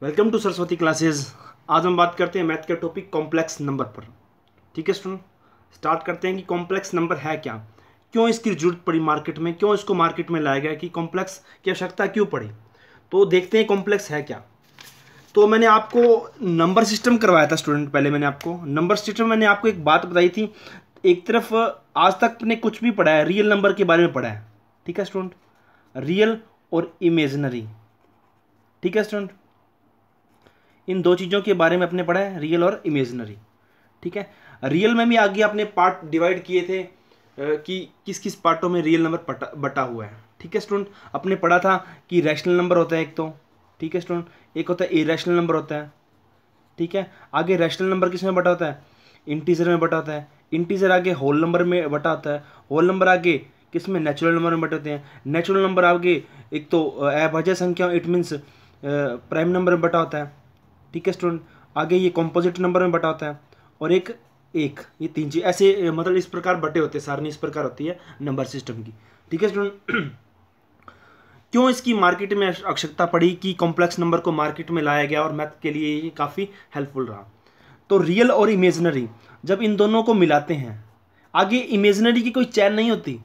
Welcome to Saraswati classes. आज हम बात करते हैं मैथ के टॉपिक कॉम्प्लेक्स नंबर पर। ठीक है स्टूडेंट, स्टार्ट करते हैं कि कॉम्प्लेक्स नंबर है क्या, क्यों इसकी जरूरत पड़ी मार्केट में, क्यों इसको मार्केट में लाया गया, कि कॉम्प्लेक्स की आवश्यकता क्यों पड़ी। तो देखते हैं कॉम्प्लेक्स है क्या। तो मैंने आपको नंबर सिस्टम करवाया था स्टूडेंट। पहले मैंने आपको नंबर सिस्टम मैंने आपको एक बात बताई थी। एक तरफ आज तक ने कुछ भी पढ़ा है, रियल नंबर के बारे में पढ़ा है। ठीक है स्टूडेंट, रियल और इमेजिनरी। ठीक है स्टूडेंट, इन दो चीज़ों के बारे में अपने पढ़ा है, रियल और इमेजिनरी। ठीक है, रियल में भी आगे अपने पार्ट डिवाइड किए थे कि किस किस पार्टों में रियल नंबर बटा हुआ है। ठीक है स्टूडेंट, अपने पढ़ा था कि रैशनल नंबर होता है एक तो। ठीक है स्टूडेंट, एक होता है इरेशनल नंबर होता है। ठीक है, आगे रैशनल नंबर किस में बटा होता है, इंटीजर में बटा होता है। इंटीजर आगे होल नंबर में बटा होता है। होल नंबर आगे किस में, नेचुरल नंबर में बटे होते हैं। नेचुरल नंबर आगे एक तो अभाज्य संख्या, इट मीन्स प्राइम नंबर में बटा होता है। ठीक है स्टूडेंट, आगे ये कॉम्पोजिट नंबर में बटा होता है। और एक एक ये तीन चीज ऐसे मतलब इस प्रकार बटे होते हैं, सारणी इस प्रकार होती है नंबर सिस्टम की। ठीक है स्टूडेंट, क्यों इसकी मार्केट में आवश्यकता पड़ी कि कॉम्प्लेक्स नंबर को मार्केट में लाया गया और मैथ के लिए ये काफ़ी हेल्पफुल रहा। तो रियल और इमेजिनरी जब इन दोनों को मिलाते हैं, आगे इमेजिनरी की कोई चैन नहीं होती।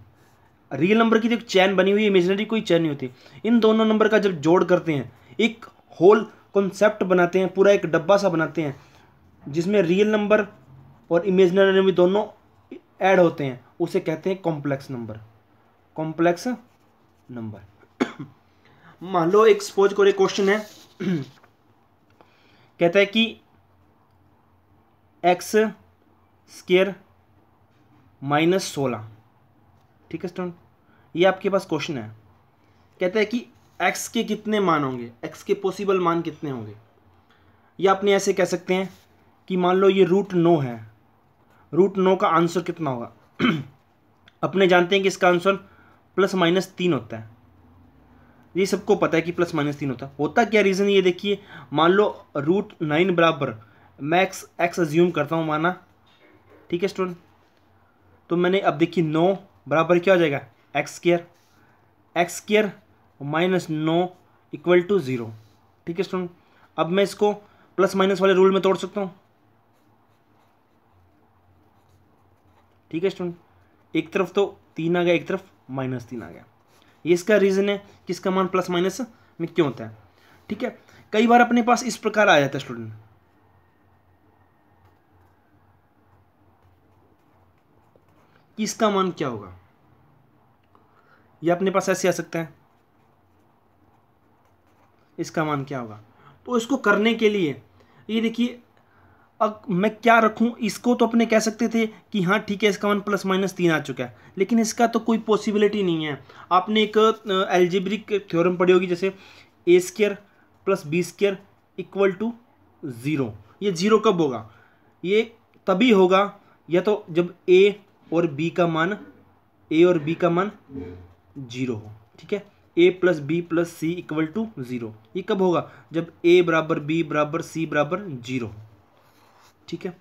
रियल नंबर की जो चैन बनी हुई है, इमेजिनरी कोई चैन नहीं होती। इन दोनों नंबर का जब जोड़ करते हैं, एक होल कॉन्सेप्ट बनाते हैं, पूरा एक डब्बा सा बनाते हैं जिसमें रियल नंबर और इमेजिनरी नंबर दोनों ऐड होते हैं, उसे कहते हैं कॉम्प्लेक्स नंबर। कॉम्प्लेक्स नंबर मान लो एक सपोज करो क्वेश्चन है कहता है कि एक्स स्क्वायर -16। ठीक है स्टूडेंट, ये आपके पास क्वेश्चन है। कहता है कि एक्स के कितने मान होंगे, एक्स के पॉसिबल मान कितने होंगे। या अपने ऐसे कह सकते हैं कि मान लो ये √9 है, √9 का आंसर कितना होगा अपने जानते हैं कि इसका आंसर +-3 होता है। ये सबको पता है कि +-3 होता क्या रीज़न ये देखिए। मान लो √9 बराबर मैं एक्स अज्यूम करता हूँ माना। ठीक है स्टूडेंट, तो मैंने अब देखिए 9 बराबर क्या हो जाएगा, एक्स स्क्वायर -9 = 0। ठीक है स्टूडेंट, अब मैं इसको प्लस माइनस वाले रूल में तोड़ सकता हूँ। ठीक है स्टूडेंट, एक तरफ तो 3 आ गया, एक तरफ -3 आ गया। ये इसका रीज़न है कि इसका मान प्लस माइनस में क्यों होता है। ठीक है, कई बार अपने पास इस प्रकार आ जाता है स्टूडेंट कि इसका मान क्या होगा। ये अपने पास ऐसे आ सकता है, इसका मान क्या होगा। तो इसको करने के लिए ये देखिए, अब मैं क्या रखूं, इसको तो अपने कह सकते थे कि हाँ ठीक है इसका मान +-3 आ चुका है, लेकिन इसका तो कोई पॉसिबिलिटी नहीं है। आपने एक एल्जेब्रिक थ्योरम पढ़ी होगी, जैसे a² + b² = 0। ये 0 कब होगा, ये तभी होगा या तो जब a और b का मान 0 हो। ठीक है, a + b + c = 0। ये कब होगा, जब a = b = c = 0 हो। ठीक है,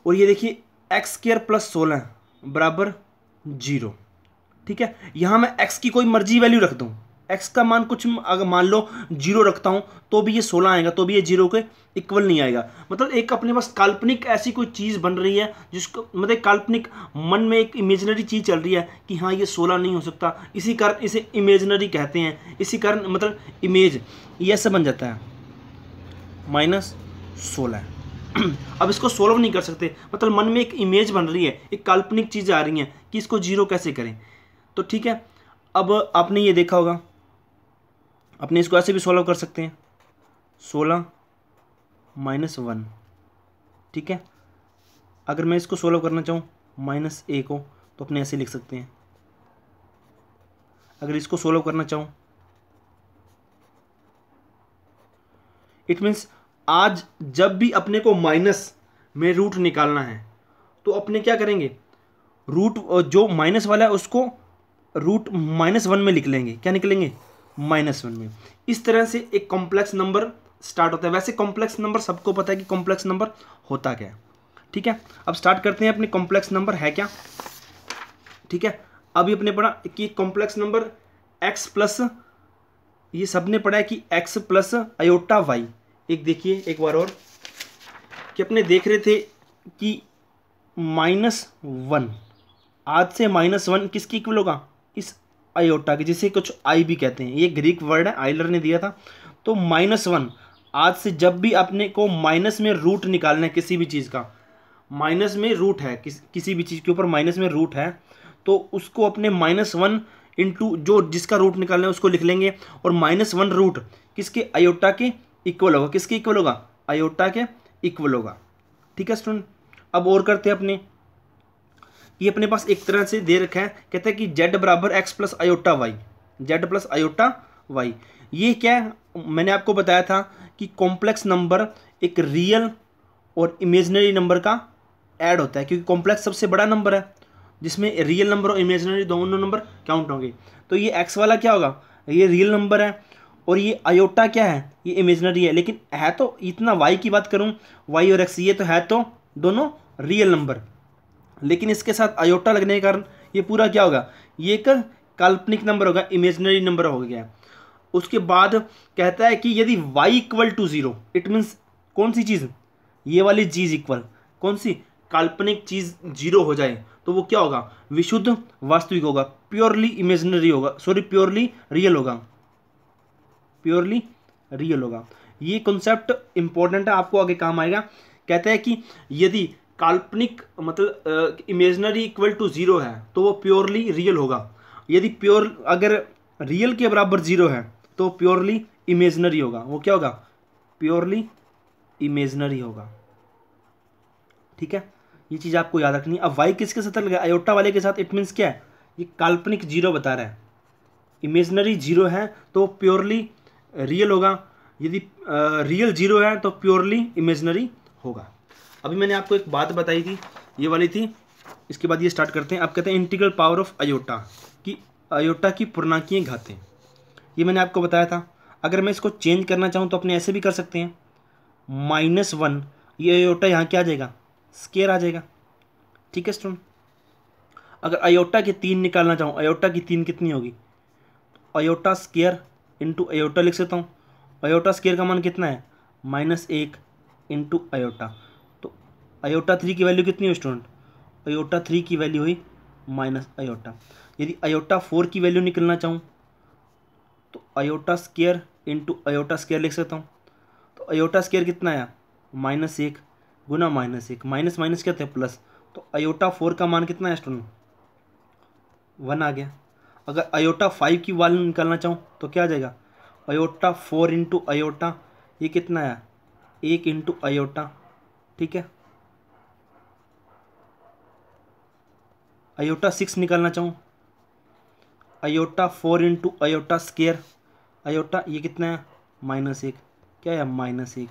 और ये देखिए x² + 16 = 0। ठीक है, यहां मैं x की कोई मर्जी वैल्यू रख दूं, x का मान कुछ अगर मान लो 0 रखता हूं तो भी ये 16 आएगा, तो भी ये 0 के इक्वल नहीं आएगा। मतलब एक अपने पास काल्पनिक ऐसी कोई चीज़ बन रही है जिसको मतलब काल्पनिक मन में एक इमेजिनरी चीज़ चल रही है कि हाँ ये 16 नहीं हो सकता, इसी कारण इसे इमेजिनरी कहते हैं। इसी कारण मतलब इमेज ये ऐसा बन जाता है -16। अब इसको सोल्व नहीं कर सकते, मतलब मन में एक इमेज बन रही है, एक काल्पनिक चीज़ आ रही है कि इसको 0 कैसे करें। तो ठीक है, अब आपने ये देखा होगा, अपने इसको ऐसे भी सॉल्व कर सकते हैं, 16 -1। ठीक है, अगर मैं इसको सॉल्व करना चाहूँ -a को, तो अपने ऐसे लिख सकते हैं। अगर इसको सॉल्व करना चाहूँ, इट मीन्स आज जब भी अपने को माइनस में रूट निकालना है तो अपने क्या करेंगे, रूट जो माइनस वाला है उसको √-1 में लिख लेंगे। क्या निकलेंगे, -1 में। इस तरह से एक कॉम्प्लेक्स नंबर स्टार्ट होता है। वैसे कॉम्प्लेक्स नंबर सबको पता है कि कॉम्प्लेक्स नंबर होता क्या है। ठीक है, अब स्टार्ट करते हैं अपने कॉम्प्लेक्स नंबर है क्या। ठीक है, अभी अपने पढ़ा कि कॉम्प्लेक्स नंबर x प्लस ये सबने पढ़ा है कि x प्लस आयोटा y। एक देखिए एक बार और कि अपने देख रहे थे कि -1 आज से -1 किसकी इक्वल होगा, इस आयोटा के, जिसे कुछ आई भी कहते हैं। ये ग्रीक वर्ड है, आइलर ने दिया था। तो -1 आज से जब भी अपने को माइनस में रूट निकालना है किसी भी चीज़ का, माइनस में रूट है किसी भी चीज़ के ऊपर माइनस में रूट है, तो उसको अपने -1 इंटू जो जिसका रूट निकालना है उसको लिख लेंगे, और -1 रूट किसके, आयोटा के इक्वल होगा। किसके इक्वल होगा, आयोटा के इक्वल होगा। ठीक है स्टूडेंट, अब और करते हैं अपने। ये अपने पास एक तरह से दे रखा है, कहते हैं कि z बराबर x plus iota y, z plus iota y. ये क्या है, मैंने आपको बताया था कि कॉम्प्लेक्स नंबर एक रियल और इमेजिनरी नंबर का ऐड होता है, क्योंकि कॉम्प्लेक्स सबसे बड़ा नंबर है जिसमें रियल नंबर और इमेजिनरी दोनों नंबर काउंट होंगे। तो ये x वाला क्या होगा, ये रियल नंबर है, और ये आयोटा क्या है, ये इमेजिनरी है। लेकिन है तो इतना, y की बात करूँ, y और x ये तो है तो दोनों रियल नंबर, लेकिन इसके साथ आयोटा लगने के कारण ये पूरा क्या होगा, ये एक काल्पनिक नंबर होगा, इमेजिनरी नंबर हो गया। उसके बाद कहता है कि यदि y equal to 0, it means कौन सी चीज़, ये वाली चीज़ इक्वल कौन सी, काल्पनिक चीज़ 0 हो जाए तो वो क्या होगा, विशुद्ध वास्तविक होगा, प्योरली इमेजिनरी होगा, सॉरी प्योरली रियल होगा, प्योरली रियल होगा। ये कॉन्सेप्ट इंपॉर्टेंट है, आपको आगे काम आएगा। कहता है कि यदि काल्पनिक मतलब इमेजिनरी इक्वल टू 0 है तो वो प्योरली रियल होगा, यदि प्योर अगर रियल के बराबर 0 है तो प्योरली इमेजिनरी होगा, वो क्या होगा, प्योरली इमेजिनरी होगा। ठीक है, ये चीज़ आपको याद रखनी है। अब y किसके साथ लगा, आयोटा वाले के साथ, इट मीन्स क्या है, ये काल्पनिक 0 बता रहा है, इमेजिनरी 0 है तो प्योरली रियल होगा, यदि रियल 0 है तो प्योरली इमेजिनरी होगा। अभी मैंने आपको एक बात बताई थी, ये वाली थी, इसके बाद ये स्टार्ट करते हैं। आप कहते हैं इंटीग्रल पावर ऑफ आयोटा, कि आयोटा की पूर्णांकीय घातें, ये मैंने आपको बताया था। अगर मैं इसको चेंज करना चाहूँ तो अपने ऐसे भी कर सकते हैं, -1, ये आयोटा यहाँ क्या आ जाएगा, स्केयर आ जाएगा। ठीक है स्टूडेंट, अगर आयोटा के 3 निकालना चाहूँ, आयोटा की 3 कितनी होगी, आयोटा स्केयर इंटू आयोटा लिख सकता हूँ। आयोटा स्केयर का मान कितना है, -1 इंटू आयोटा, तो आयोटा 3 की वैल्यू कितनी हुई स्टूडेंट, आयोटा 3 की वैल्यू हुई माइनस आयोटा। यदि आयोटा 4 की वैल्यू निकलना चाहूँ तो iota square into iota square लिख सकता हूँ। तो आयोटा स्केयर कितना आया, -1 गुना -1, माइनस माइनस क्या थे प्लस, तो आयोटा 4 का मान कितना है स्टूडेंट, 1 आ गया। अगर आयोटा 5 की वैल्यू निकालना चाहूँ तो क्या आ जाएगा, आयोटा 4 इंटू आयोटा, ये कितना आया, 1 इंटू आयोटा। ठीक है, आयोटा 6 निकालना चाहूँ, iota 4 into iota square, iota ये कितना है, -1, क्या है, -1।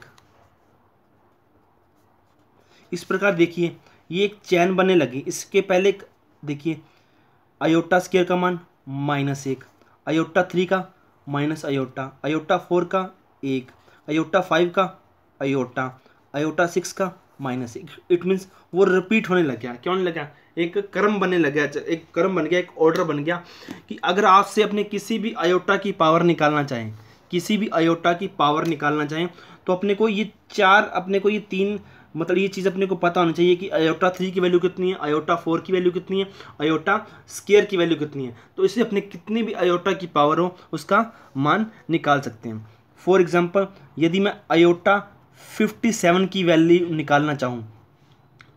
इस प्रकार देखिए ये एक चैन बनने लगी। इसके पहले देखिए आयोटा स्केयर का मान -1, आयोटा 3 का माइनस आयोटा, आयोटा 4 का 1, आयोटा 5 का आयोटा, आयोटा 6 का -1। इट मीन्स वो रिपीट होने लग गया। क्या होने लगा, एक क्रम बनने लग गया, एक क्रम बन गया, एक ऑर्डर बन गया कि अगर आप से अपने किसी भी आयोटा की पावर निकालना चाहें, किसी भी आयोटा की पावर निकालना चाहें तो अपने को ये 4, अपने को ये 3 मतलब ये चीज़ अपने को पता होना चाहिए कि आयोटा 3 की वैल्यू कितनी है, आयोटा 4 की वैल्यू कितनी है, आयोटा स्केयर की वैल्यू कितनी है। तो इससे अपने कितनी भी आयोटा की पावर हो उसका मान निकाल सकते हैं। फॉर एग्जांपल यदि मैं आयोटा 57 की वैल्यू निकालना चाहूँ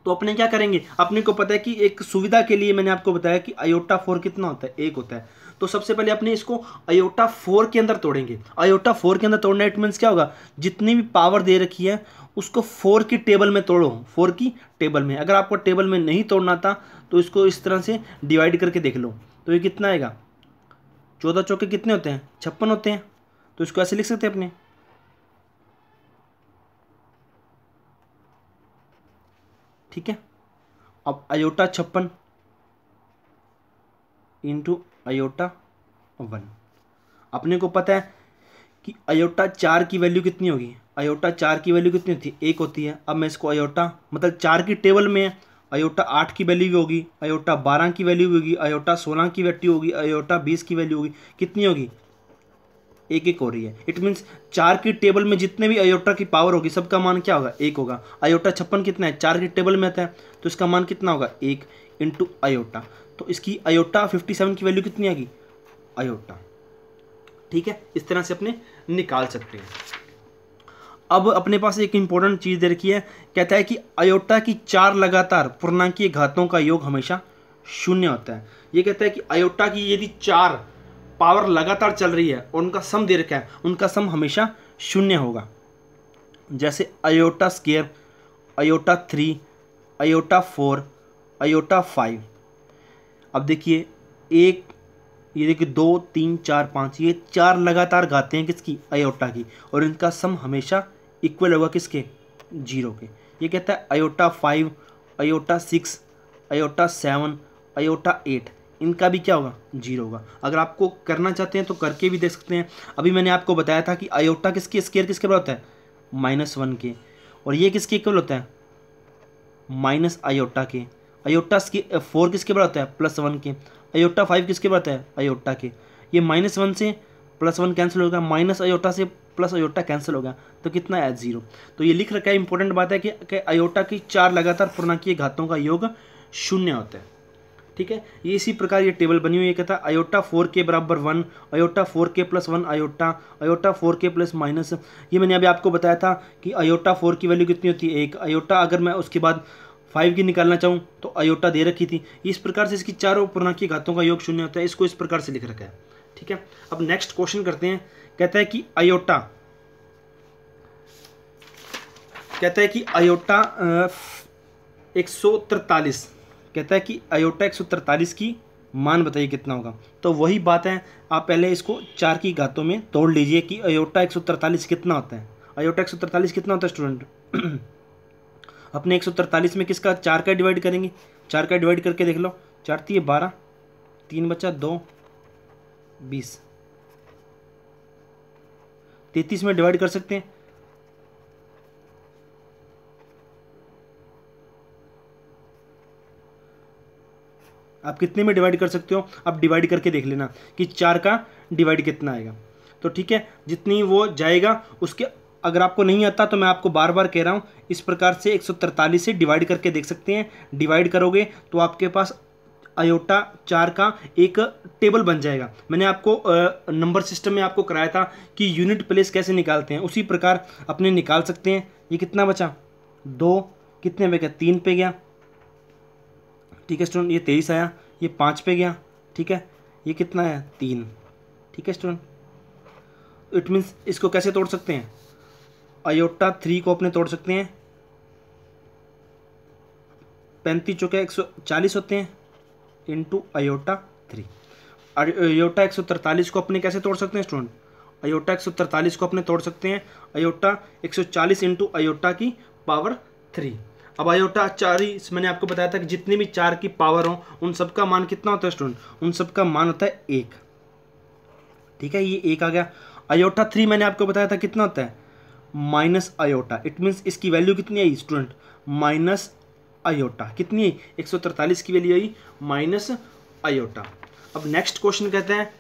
तो अपने क्या करेंगे, अपने को पता है कि एक सुविधा के लिए मैंने आपको बताया कि आयोटा 4 कितना होता है, 1 होता है। तो सबसे पहले अपने इसको आयोटा 4 के अंदर तोड़ेंगे। आयोटा 4 के अंदर तोड़ना इट मीन्स क्या होगा, जितनी भी पावर दे रखी है उसको 4 की टेबल में तोड़ो, 4 की टेबल में। अगर आपको टेबल में नहीं तोड़ना था तो इसको इस तरह से डिवाइड करके देख लो, तो ये कितना आएगा, 14 चौके कितने होते हैं, 56 होते हैं। तो इसको ऐसे लिख सकते हैं अपने, ठीक है। अब आयोटा 56 इंटू आयोटा 1, अपने को पता है कि आयोटा 4 की वैल्यू कितनी होगी, आयोटा 4 की वैल्यू कितनी होती है, 1 होती है। अब मैं इसको आयोटा मतलब 4 की टेबल में है, आयोटा 8 की वैल्यू भी होगी, आयोटा 12 की वैल्यू भी होगी, आयोटा 16 की वैल्यू होगी, आयोटा 20 की वैल्यू होगी, कितनी होगी एक एक हो रही है। इट मीन्स 4 की टेबल में जितने भी अयोटा की पावर होगी सबका मान क्या होगा, 1 होगा। अयोटा 56 कितना है, 4 की टेबल में आता है, तो इसका मान कितना होगा, 1 इंटू अयोटा। तो इसकी अयोटा 57 की वैल्यू कितनी आएगी, अयोटा। ठीक है, इस तरह से अपने निकाल सकते हैं। अब अपने पास एक इंपॉर्टेंट चीज़ दे रखी है, कहता है कि अयोटा की 4 लगातार पूर्णांकीय घातों का योग हमेशा शून्य होता है। ये कहता है कि अयोटा की यदि 4 पावर लगातार चल रही है और उनका सम दे रखा है, उनका सम हमेशा शून्य होगा। जैसे iota square, iota 3, iota 4, iota 5। अब देखिए ये देखिए 2, 3, 4, 5, ये 4 लगातार घाते हैं किसकी, अयोटा की, और इनका सम हमेशा इक्वल होगा किसके, 0 के। ये कहता है अयोटा 5, अयोटा 6, अयोटा 7, अयोटा 8, इनका भी क्या होगा, 0 होगा। अगर आपको करना चाहते हैं तो करके भी देख सकते हैं। अभी मैंने आपको बताया था कि अयोटा किसके स्क्वायर किसके बराबर होता है, -1 के, और ये किसके इक्वल होता है, माइनस अयोटा के। अयोटा 4 किसके बराबर होता है, +1 के। अयोटा 5 किसके बराबर होता है, अयोटा के। ये -1 से +1 कैंसिल होगा, माइनस अयोटा से प्लस अयोटा कैंसिल होगा, तो कितना है, 0। तो ये लिख रखा है, इंपॉर्टेंट बात है कि अयोटा की 4 लगातार पूर्णांकीय घातों का योग शून्य होता है। ठीक है, ये इसी प्रकार ये टेबल बनी हुई है। कहता है अयोटा 4k बराबर 1, iota 4k + 1 iota, iota 4k plus minus. ये मैंने अभी आपको बताया था कि अयोटा 4 की वैल्यू कितनी होती है, 1। अयोटा अगर मैं उसके बाद 5 की निकालना चाहूँ तो अयोटा दे रखी थी। इस प्रकार से इसकी चारों पूर्णांकीय घातों का योग शून्य होता है। इसको इस प्रकार से लिख रखा है। ठीक है, अब नेक्स्ट क्वेश्चन करते हैं। कहता है कि अयोटा 143, कहता है कि अयोटा 143 की मान बताइए कितना होगा। तो वही बात है, आप पहले इसको 4 की घातों में तोड़ लीजिए कि अयोटा 143 कितना होता है। अयोटा 143 कितना होता है स्टूडेंट, अपने 143 में किसका 4 का डिवाइड करेंगे, 4 का डिवाइड करके देख लो, 4 3 12, 3 बचा 2 20, 33 में डिवाइड कर सकते हैं। आप कितने में डिवाइड कर सकते हो, आप डिवाइड करके देख लेना कि 4 का डिवाइड कितना आएगा। तो ठीक है, जितनी वो जाएगा उसके, अगर आपको नहीं आता तो मैं आपको बार बार कह रहा हूँ, इस प्रकार से 143 से डिवाइड करके देख सकते हैं। डिवाइड करोगे तो आपके पास अयोटा 4 का एक टेबल बन जाएगा। मैंने आपको नंबर सिस्टम में आपको कराया था कि यूनिट प्लेस कैसे निकालते हैं, उसी प्रकार अपने निकाल सकते हैं। ये कितना बचा, 2, कितने पे गया, 3 पे गया। ठीक है स्टूडेंट, ये 23 आया, ये 5 पे गया। ठीक है, ये कितना है, 3। ठीक है स्टूडेंट, इट मीन्स इसको कैसे तोड़ सकते हैं, अयोटा 3 को अपने तोड़ सकते हैं, 35 चौके 140 होते हैं, इंटू अयोटा 3। अयोटा 143 को अपने कैसे तोड़ सकते हैं स्टूडेंट, अयोटा 143 को अपने तोड़ सकते हैं, अयोटा 140 इंटू अयोटा की पावर 3। अब अयोटा 4 मैंने आपको बताया था कि जितने भी 4 की पावर हो उन सबका मान कितना होता है स्टूडेंट, उन सबका मान होता है 1। ठीक है, ये 1 आ गया। अयोटा 3 मैंने आपको बताया था कितना होता है, माइनस अयोटा। इट मीन्स इसकी वैल्यू कितनी आई स्टूडेंट, माइनस अयोटा। कितनी आई, 143 की वैल्यू आई माइनस अयोटा। अब नेक्स्ट क्वेश्चन कहते हैं,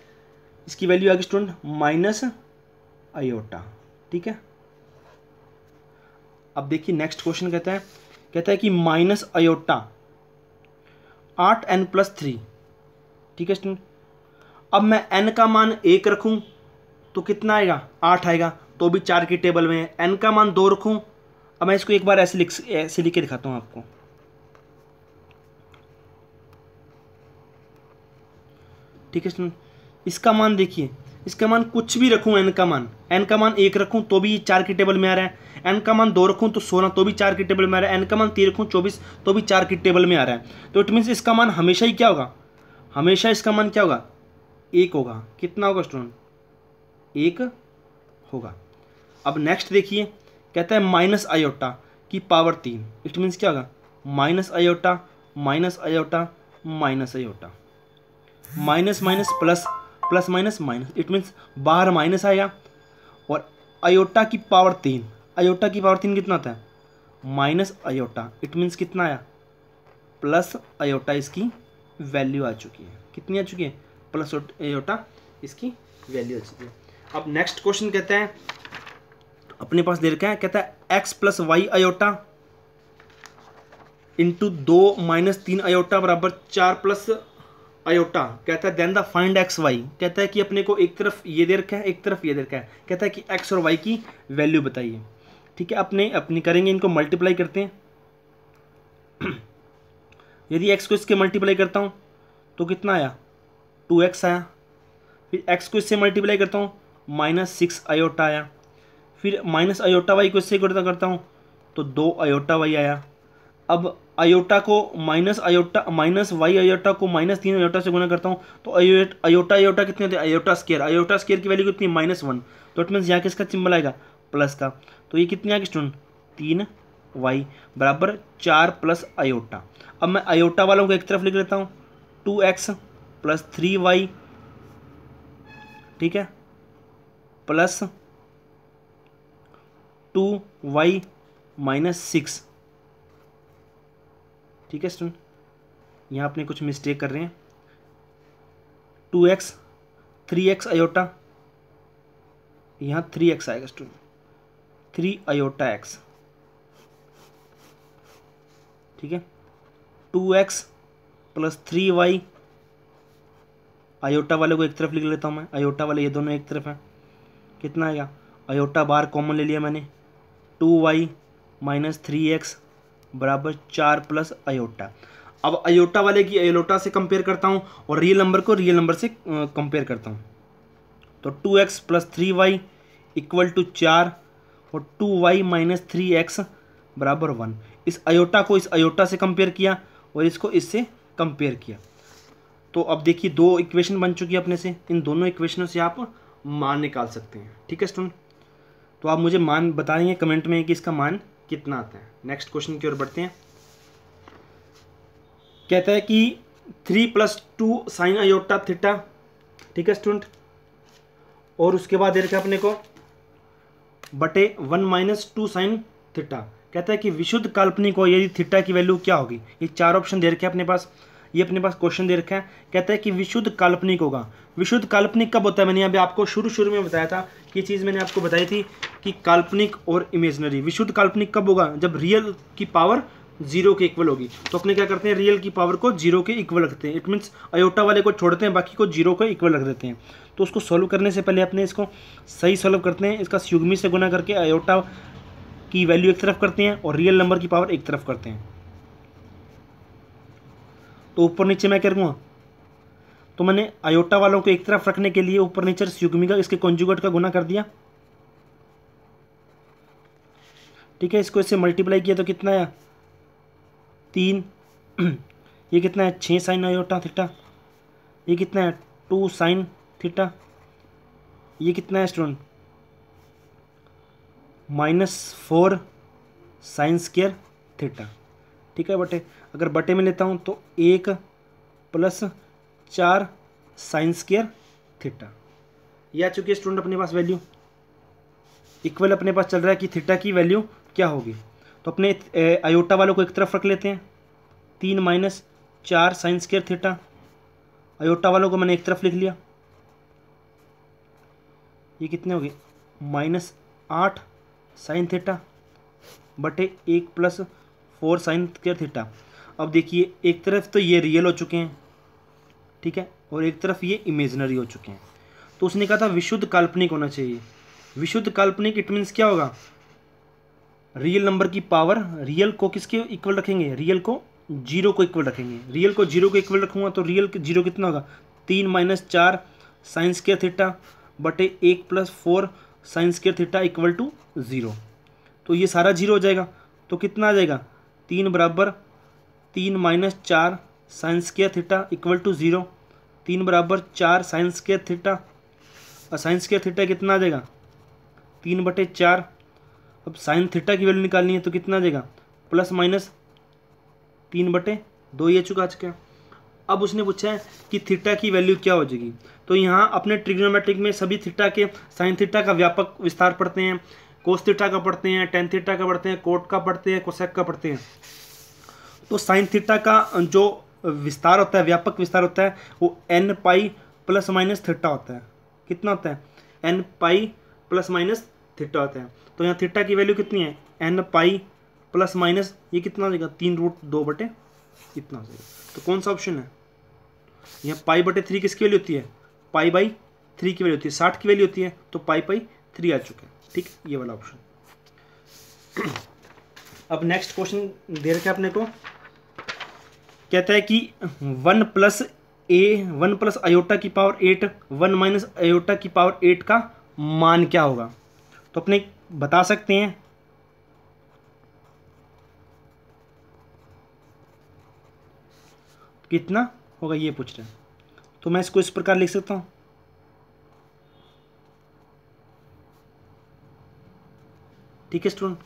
इसकी वैल्यू आ गई स्टूडेंट माइनस अयोटा। ठीक है, अब देखिए नेक्स्ट क्वेश्चन कहता है कि माइनस अयोटा 8n+3। ठीक है स्टूडेंट, अब मैं n का मान 1 रखूं तो कितना आएगा, 8 आएगा, तो भी 4 की टेबल में है। n का मान 2 रखूं, अब मैं इसको एक बार ऐसे लिख के दिखाता हूं आपको। ठीक है स्टूडेंट, इसका मान देखिए, इसका मान कुछ भी रखूं, n का मान 1 रखूं तो भी 4 की टेबल में आ रहा है। n का मान 2 रखूं तो 16, तो भी 4 की टेबल में आ रहा है। n का मान 3 रखूं 24, तो भी 4 की टेबल में आ रहा है। तो इट मीन्स इसका मान हमेशा ही क्या होगा, हमेशा इसका मान क्या होगा, 1 होगा। कितना होगा स्टूडेंट, 1 होगा। अब नेक्स्ट देखिए, कहता है माइनस अयोटा की पावर 3। इट मीन्स क्या होगा, minus iota minus iota minus iota, minus minus plus, plus minus minus. It means बाहर माइनस आएगा। और अयोटा की पावर 3, अयोटा की पावर 3 कितना होता है, माइनस अयोटा। इट मीन्स कितना आया, प्लस अयोटा इसकी वैल्यू आ चुकी है। कितनी आ चुकी है, प्लस अयोटा इसकी वैल्यू आ चुकी है। अब नेक्स्ट क्वेश्चन कहते हैं, अपने पास दे रखा है, कहता है x plus y iota into 2 minus 3 iota बराबर 4 प्लस अयोटा। कहता है then the find x y. कहता है कि अपने को एक तरफ ये दे रखा है, एक तरफ ये दे रखा है। कहता है कि एक्स और वाई की वैल्यू बताइए। ठीक है, अपनी करेंगे, इनको मल्टीप्लाई करते हैं। यदि एक्स को इसके मल्टीप्लाई करता हूँ तो कितना आया, 2x आया। फिर एक्स को इससे मल्टीप्लाई करता हूँ, -6 अयोटा आया। फिर माइनस अयोटा वाई को इससे करता हूँ तो 2 अयोटा वाई आया। अब अयोटा को माइनस वाई अयोटा को -3 अयोटा से गुना करता हूँ तो अयोटा कितने होते हैं, अयोटा स्केयर की वैल्यू कितनी, -1। तो इट मीन्स यहाँ किसका सिंबल आएगा, प्लस का। तो ये कितनी आ गई स्टूडेंट, 3y बराबर 4 प्लस अयोटा। अब मैं अयोटा वालों को एक तरफ लिख लेता हूँ, 2x प्लस 3y, ठीक है, प्लस 2y -6। ठीक है स्टूडेंट, यहाँ अपने कुछ मिस्टेक कर रहे हैं। 2x 3x अयोटा, यहाँ 3x आएगा स्टूडेंट, 3 अयोटा x। ठीक है, 2x प्लस 3y, अयोटा वाले को एक तरफ लिख लेता हूँ मैं, अयोटा वाले ये दोनों एक तरफ हैं। कितना आएगा, अयोटा बार कॉमन ले लिया मैंने, 2y -3x बराबर 4 प्लस अयोटा। अब अयोटा वाले की अयोटा से कंपेयर करता हूँ और रियल नंबर को रियल नंबर से कंपेयर करता हूँ। तो 2x plus 3y equal to 4 और 2y -3x बराबर 1। इस अयोटा को इस अयोटा से कंपेयर किया और इसको इससे कंपेयर किया। तो अब देखिए, दो इक्वेशन बन चुकी है अपने से। इन दोनों इक्वेशनों से आप मान निकाल सकते हैं। ठीक है स्टूडेंट, तो आप मुझे मान बताएंगे कमेंट में कि इसका मान कितना आता है। नेक्स्ट क्वेश्चन की ओर बढ़ते हैं। कहता है कि 3 + 2 साइन अयोटा थीटा। ठीक है स्टूडेंट, और उसके बाद दे रखा है अपने को बटे 1 - 2 साइन थीटा। कहता है कि विशुद्ध काल्पनिक हो यदि थीटा की वैल्यू क्या होगी। ये 4 ऑप्शन दे रखे हैं अपने पास, ये अपने पास क्वेश्चन दे रखा है। कहता है कि विशुद्ध काल्पनिक होगा। विशुद्ध काल्पनिक कब होता है, मैंने अभी आपको शुरू में बताया था कि चीज़ मैंने आपको बताई थी कि काल्पनिक और इमेजनरी। विशुद्ध काल्पनिक कब होगा, जब रियल की पावर 0 के इक्वल होगी। तो अपने क्या करते हैं, रियल की पावर को 0 के इक्वल रखते हैं। इट मीन्स अयोटा वाले को छोड़ते हैं, बाकी को 0 के इक्वल रख देते हैं। तो उसको सॉल्व करने से पहले अपने इसको सही सॉल्व करते हैं। इसका युग्मी से गुना करके अयोटा की वैल्यू एक तरफ करते हैं और रियल नंबर की पावर एक तरफ करते हैं। तो ऊपर नीचे मैं क्या करूँगा, तो मैंने अयोटा वालों को एक तरफ रखने के लिए ऊपर नीचे युग्मी का इसके कॉन्जुगेट का गुना कर दिया। ठीक है, इसको इससे मल्टीप्लाई किया तो कितना आया, 3। ये कितना है, 6 साइन अयोटा थीटा। ये कितना है, 2 साइन थीटा। ये कितना है स्टूडेंट, -4 साइन स्क्वायर थीटा। ठीक है, बटे अगर बटे में लेता हूँ तो 1 + 4 साइन स्क्वायर थीटा। ये आ चुकी है स्टूडेंट अपने पास वैल्यू। इक्वल अपने पास चल रहा है कि थीटा की वैल्यू क्या होगी। तो अपने अयोटा वालों को एक तरफ रख लेते हैं, 3 - 4 साइन स्क्वायर थीटा। अयोटा वालों को मैंने एक तरफ लिख लिया। ये कितने हो गए, -8 साइन थीटा बटे 1 + 4 साइन स्क्वायर थीटा। अब देखिए, एक तरफ तो ये रियल हो चुके हैं, ठीक है, और एक तरफ ये इमेजनरी हो चुके हैं। तो उसने कहा था विशुद्ध काल्पनिक होना चाहिए। विशुद्ध काल्पनिक इट मीन्स क्या होगा, रियल नंबर की पावर रियल को किसके इक्वल रखेंगे, रियल को 0 को इक्वल रखेंगे। रियल को 0 को इक्वल रखूँगा तो रियल 0 कितना होगा, 3 - 4 साइन स्क्वायर थीटा बटे 1 + 4 sine square theta equal to 0। तो ये सारा 0 हो जाएगा। तो कितना आ जाएगा, 3 बराबर 3 - 4 sine square theta equal to 0। 3 बराबर 4 साइन स्क्वायर थीटा, और साइन स्क्वायर थीटा कितना आ जाएगा, 3/4। अब साइन थीटा की वैल्यू निकालनी है तो कितना आ जाएगा, +-3/2। ये चुका चुका। अब उसने पूछा है कि थीटा की वैल्यू क्या हो जाएगी। तो यहाँ अपने ट्रिग्नोमेट्रिक में सभी थीटा के साइन थीटा का व्यापक विस्तार पढ़ते हैं, कोस थीटा का पढ़ते हैं, टेन थीटा का पढ़ते हैं, कोट का पढ़ते हैं, कोसेक का पढ़ते हैं। तो साइन थीटा का जो विस्तार होता है, व्यापक विस्तार होता है, वो n पाई ± थीटा होता है। कितना होता है, n pi plus minus theta होता है। तो यहाँ थीटा की वैल्यू कितनी है, एन पाई प्लस माइनस ये कितना हो जाएगा, 3√2 इतना हो जाएगा। तो कौन सा ऑप्शन है, यहाँ पाई/3 किसकी वैल्यू होती है, पाई/3 की वैल्यू होती है, 60 की वैल्यू होती है, तो पाई/3 आ चुका है। ठीक, ये वाला ऑप्शन। अब नेक्स्ट क्वेश्चन दे रखा है अपने को, कहता है कि 1 प्लस आयोटा की पावर 8 1 माइनस आयोटा की पावर 8 का मान क्या होगा। तो अपने बता सकते हैं, कितना होगा ये पूछ रहे हैं। तो मैं इसको इस प्रकार लिख सकता हूं, ठीक है स्टूडेंट।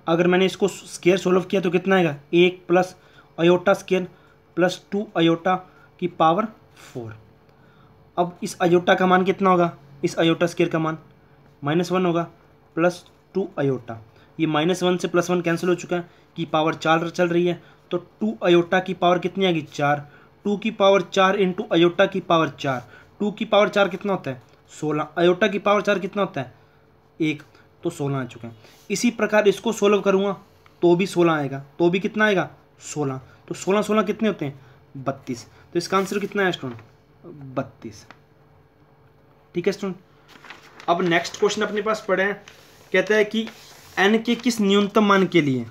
अगर मैंने इसको स्क्वायर सोल्व किया तो कितना आएगा, 1 plus iota square plus 2 iota की पावर 4। अब इस आयोटा का मान कितना होगा, इस आयोटा स्क्वायर का मान -1 होगा प्लस 2 आयोटा, ये -1 से +1 कैंसिल हो चुका है, की पावर 4 चल रही है, तो 2 आयोटा की पावर कितनी आएगी, 4। 2 की पावर 4 इंटू आयोटा की पावर 4, 2 की पावर 4 कितना होता है, 16। आयोटा की पावर 4 कितना होता है, 1, तो 16 आ चुका है। इसी प्रकार इसको सोल्व करूँगा तो भी 16 आएगा, तो भी कितना आएगा, 16। तो 16 कितने होते हैं, 32। तो इसका आंसर कितना है स्टूडेंट, 32। ठीक है स्टूडेंट। अब नेक्स्ट क्वेश्चन अपने पास पड़े हैं, कहता है कि n के किस न्यूनतम मान के लिए,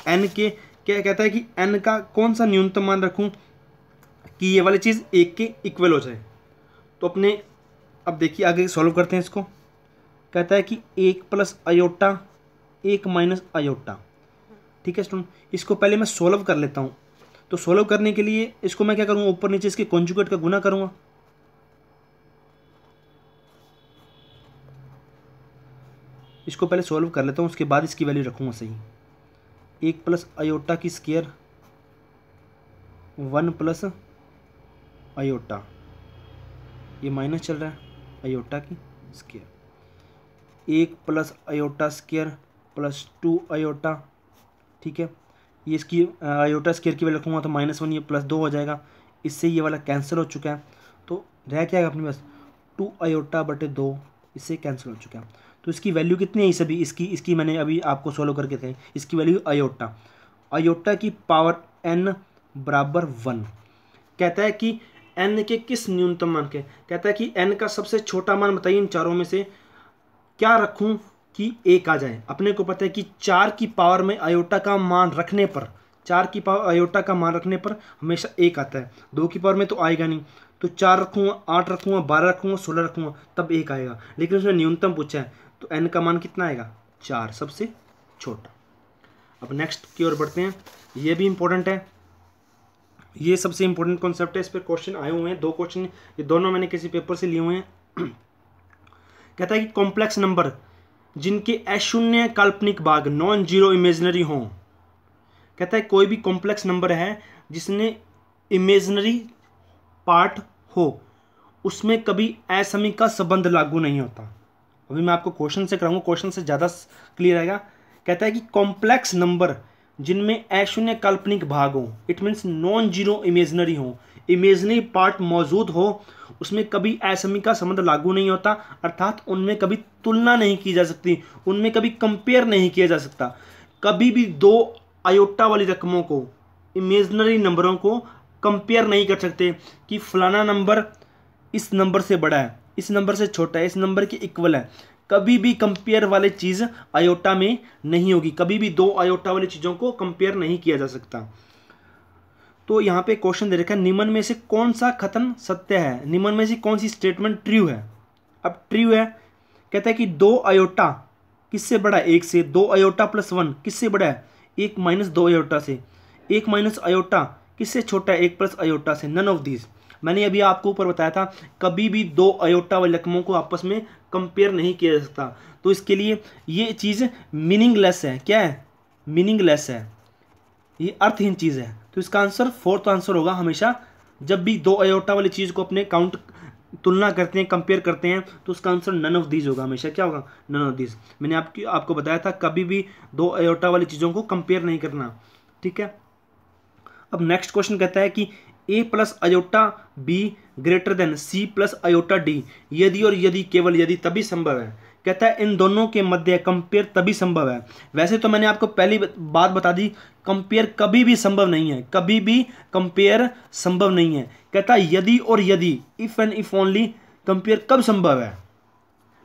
n के क्या कहता है कि n का कौन सा न्यूनतम मान रखूं कि ये वाली चीज़ 1 के इक्वल हो जाए। तो अपने अब देखिए आगे सॉल्व करते हैं इसको। कहता है कि 1 प्लस आयोटा 1 माइनस आयोटा। ठीक है स्टूडेंट, इसको पहले मैं सॉल्व कर लेता हूँ। तो सॉल्व करने के लिए इसको मैं क्या करूँगा, ऊपर नीचे इसके कॉन्जुगेट का गुना करूँगा। इसको पहले सॉल्व कर लेता हूँ, उसके बाद इसकी वैल्यू रखूँगा सही। 1 प्लस आयोटा की स्क्वायर 1 प्लस आयोटा, ये माइनस चल रहा है, आयोटा की square 1 plus iota square plus 2 iota. ठीक है, ये इसकी आयोटा स्क्वायर की वैल्यू रखूँगा तो -1, ये +2 हो जाएगा। इससे ये वाला कैंसिल हो चुका है, तो रह क्या है अपने पास 2 आयोटा बटे 2, इससे कैंसिल हो चुका है। तो इसकी वैल्यू कितनी है, इस अभी इसकी मैंने अभी आपको सोल्व करके थे, इसकी वैल्यू आयोटा की पावर n बराबर 1। कहता है कि n के किस न्यूनतम मान के, कहता है कि n का सबसे छोटा मान बताइए इन चारों में से क्या रखूं कि 1 आ जाए। अपने को पता है कि 4 की पावर में आयोटा का मान रखने पर, 4 की पावर आयोटा का मान रखने पर हमेशा 1 आता है, 2 की पावर में तो आएगा नहीं। तो 4 रखूँगा, 8 रखूँगा, 12 रखूँगा, 16 रखूँगा, तब 1 आएगा। लेकिन उसने न्यूनतम पूछा है, तो n का मान कितना आएगा, 4, सबसे छोटा। अब नेक्स्ट की ओर बढ़ते हैं, ये भी इंपॉर्टेंट है, ये सबसे इंपॉर्टेंट कॉन्सेप्ट है, इस पर क्वेश्चन आए हुए हैं, 2 क्वेश्चन, ये दोनों मैंने किसी पेपर से लिए हुए हैं। कहता है कि कॉम्प्लेक्स नंबर जिनके अशून्य काल्पनिक भाग नॉन जीरो इमेजिनरी हों। कहता है कोई भी कॉम्प्लेक्स नंबर है जिसने इमेजिनरी पार्ट हो, उसमें कभी असमी का संबंध लागू नहीं होता। अभी मैं आपको क्वेश्चन से कराऊंगा, क्वेश्चन से ज़्यादा क्लियर आएगा। कहता है कि कॉम्प्लेक्स नंबर जिनमें अशून्य काल्पनिक भाग हो, it means non zero imaginary हो, इमेजिनरी पार्ट मौजूद हो, उसमें कभी असमी का संबंध लागू नहीं होता, अर्थात उनमें कभी तुलना नहीं की जा सकती, उनमें कभी कंपेयर नहीं किया जा सकता। कभी भी 2 आयोटा वाली रकमों को, इमेजिनरी नंबरों को कंपेयर नहीं कर सकते कि फलाना नंबर इस नंबर से बड़ा है, इस नंबर से छोटा है, इस नंबर के इक्वल है। कभी भी कंपेयर वाली चीज़ आयोटा में नहीं होगी, कभी भी 2 आयोटा वाली चीज़ों को कंपेयर नहीं किया जा सकता। तो यहाँ पे क्वेश्चन दे रखा है, निम्न में से कौन सा कथन सत्य है, निम्न में से कौन सी स्टेटमेंट ट्रू है। अब ट्रू है, कहता है कि 2 आयोटा किससे बड़ा है, 1 से। 2 आयोटा प्लस 1 किससे बड़ा है, 1 माइनस 2 आयोटा से। 1 माइनस आयोटा किससे छोटा है, 1 प्लस आयोटा से। नन ऑफ दीज, मैंने अभी आपको ऊपर बताया था, कभी भी 2 आयोटा वाली रकमों को आपस में कंपेयर नहीं किया जा सकता। तो इसके लिए ये चीज़ मीनिंगलेस है। क्या है, मीनिंगलेस है, ये अर्थहीन चीज़ है। तो इसका आंसर 4th आंसर होगा। हमेशा जब भी 2 आयोटा वाली चीज़ को अपने काउंट तुलना करते हैं, कंपेयर करते हैं, तो उसका आंसर नन ऑफ दीज होगा। हमेशा क्या होगा, नन ऑफ दीज। मैंने आपको बताया था, कभी भी 2 आयोटा वाली चीज़ों को कंपेयर नहीं करना। ठीक है। अब नेक्स्ट क्वेश्चन कहता है कि A plus iota B greater than C plus iota D, यदि और यदि केवल यदि तभी संभव है। कहता है इन दोनों के मध्य कंपेयर तभी संभव है। वैसे तो मैंने आपको पहली बात बता दी, कंपेयर कभी भी संभव नहीं है, कभी भी कंपेयर संभव नहीं है। कहता है यदि और यदि, if and if only, compare कब संभव है।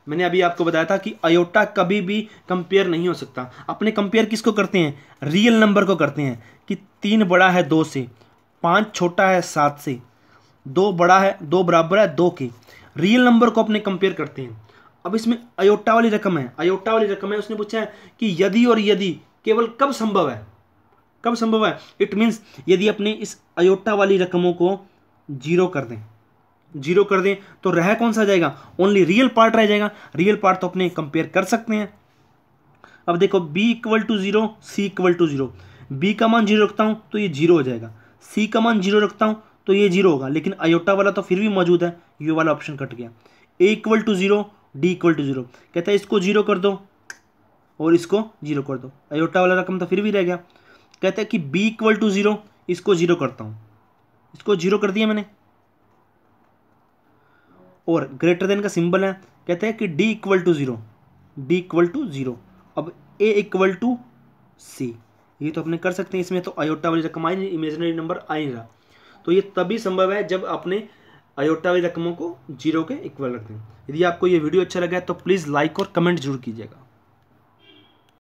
मैंने अभी आपको बताया था कि अयोटा कभी भी कंपेयर नहीं हो सकता। अपने कंपेयर किसको करते हैं, रियल नंबर को करते हैं, कि 3 बड़ा है 2 से, 5 छोटा है 7 से, 2 बड़ा है 2 बराबर है 2 के, रियल नंबर को अपने कंपेयर करते हैं। अब इसमें अयोटा वाली रकम है, अयोटा वाली रकम है, उसने पूछा है कि यदि और यदि केवल कब संभव है, कब संभव है। इट मीन्स यदि अपने इस अयोटा वाली रकमों को जीरो कर दें, जीरो कर दें तो रह कौन सा जाएगा, ओनली रियल पार्ट रह जाएगा। रियल पार्ट तो अपने कंपेयर कर सकते हैं। अब देखो b equal to 0, c equal to 0, b का मान 0 रखता हूँ तो ये 0 हो जाएगा, c का मान 0 रखता हूँ तो ये 0 होगा, लेकिन अयोटा वाला तो फिर भी मौजूद है, ये वाला ऑप्शन कट गया। a equal to 0, d equal to 0, कहता है इसको 0 कर दो और इसको 0 कर दो, अयोटा वाला रकम तो फिर भी रह गया। कहता है कि b इक्वल टू 0, इसको 0 करता हूँ, इसको 0 कर दिया मैंने, और ग्रेटर देन का सिंबल है। कहते हैं कि d equal to 0, d equal to 0, अब a इक्वल टू c, ये तो अपने कर सकते हैं। इसमें तो अयोटा वाली रकम आई नहीं, इमेजिनरी नंबर आ नहीं रहा, तो ये तभी संभव है जब अपने अयोटा वाली रकमों को 0 के इक्वल रख दें। यदि आपको ये वीडियो अच्छा लगा है तो प्लीज़ लाइक और कमेंट जरूर कीजिएगा।